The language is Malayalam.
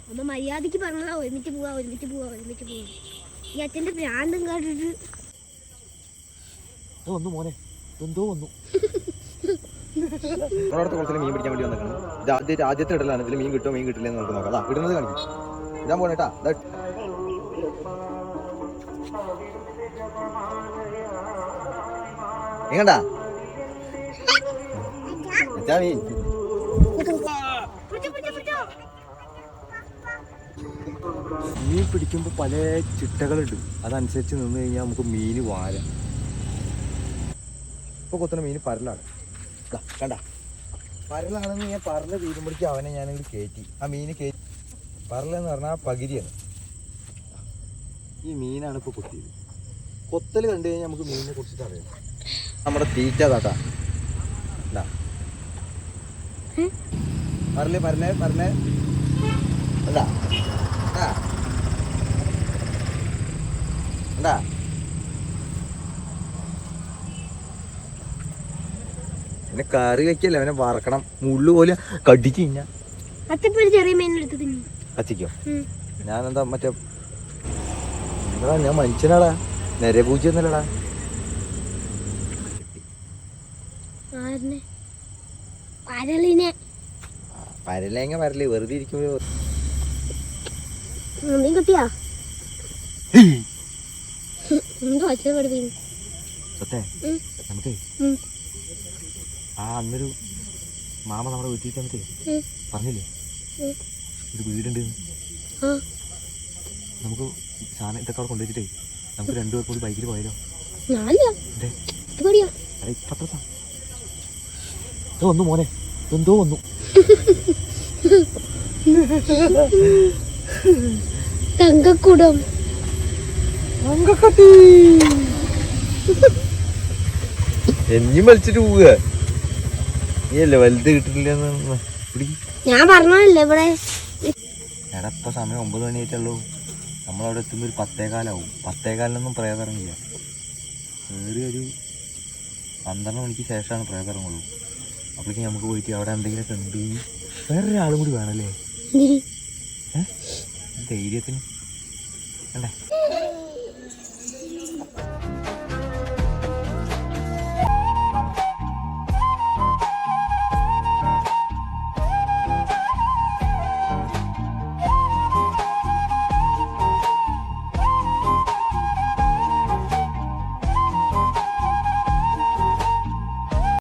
അമ്മ മര്യാദക്ക് പറഞ്ഞതാ, ഒരുമിച്ച് പോവാ. ഈ അച്ഛന്റെ ഭ്രാന്തും കാട്ടിട്ട് വന്നു മോനെ, എന്തോ വന്നു. നമ്മളടുത്ത കുളത്തിൽ മീൻ പിടിക്കാൻ വേണ്ടി വന്നിട്ടുണ്ട്. ആദ്യത്തെ ഇടലാണ്. ഇതിൽ മീൻ കിട്ടുമോ മീൻ കിട്ടില്ലെന്ന് നമുക്ക് നോക്കാം. അതാ ഇടുന്നത് കാണിക്കും. ഇടാൻ പോണേട്ടാ. എങ്ങണ്ടാ മീൻ മീൻ പിടിക്കുമ്പോൾ പല ചിട്ടകളുണ്ട്. അതനുസരിച്ച് നിന്ന് കഴിഞ്ഞാൽ നമുക്ക് മീൻ വാരാം. ഇപ്പൊ കൊത്തുന്ന മീൻ പരലാണ്. കണ്ട പരലാണെന്ന് ഞാൻ പറല് തീരുമ്പോഴേക്കും അവനെ ഞാനിങ്ങോട്ട് കയറ്റി. ആ മീന് കയറ്റി. പറലെന്ന് പറഞ്ഞാൽ പകിരിയാണ്. ഈ മീനാണ് ഇപ്പോൾ കൊത്തിയത്. കൊത്തൽ കണ്ടു കഴിഞ്ഞാൽ നമുക്ക് മീനിനെ കുറിച്ചിട്ട് അറിയാം. നമ്മുടെ തീറ്റ താട്ടാ. പറലേ പറഞ്ഞേ അല്ല എന്താ പിന്നെ കറി വെക്കല്ലേ, അവനെ വറക്കണം. മുള്ളു പോലെ കടിച്ചു കഴിഞ്ഞാൽ കത്തിക്കോ. ഞാനെന്താ മറ്റേ എന്താ, ഞാൻ മനുഷ്യനാടാ, നരപൂജ എന്നല്ലടാ. പരലേങ്ങ പരല് വെറുതെ ഇരിക്കുമ്പോ നമുക്ക് അന്നൊരു മാമ നമ്മുടെ വീട്ടിൽ ചെന്നിട്ട് പറഞ്ഞില്ലേ ഒരു വീടുണ്ട്. നമുക്ക് സാധനം ഇതൊക്കെ അവിടെ കൊണ്ടുവച്ചിട്ടേ നമുക്ക് രണ്ടുപേർ കൂടി ബൈക്കിൽ പോയാലോ? വന്നു മോനെ, എന്തോ വന്നു. തങ്കക്കുടം എന്നും വലിച്ചിട്ട് പോവുക. നീയല്ലേ വലുത് കിട്ടില്ല. ഞാൻ പറഞ്ഞല്ലേ ഇവിടെ. എടാ ഇപ്പൊ സമയം 9 മണിയായിട്ടുള്ളൂ. നമ്മളവിടെ എത്തുമ്പോൾ ഒരു 10:15 10:15 പ്രേതറങ്ങില്ല. വേറെ ഒരു 12 മണിക്ക് ശേഷമാണ് പ്രേതറങ്ങുള്ളൂ. അപ്പോഴേക്കും നമുക്ക് പോയിട്ട് അവിടെ എന്തെങ്കിലുമൊക്കെ ഉണ്ട്. വേറൊരാളും കൂടി വേണമല്ലേ ധൈര്യത്തിന്. വേണ്ടേ?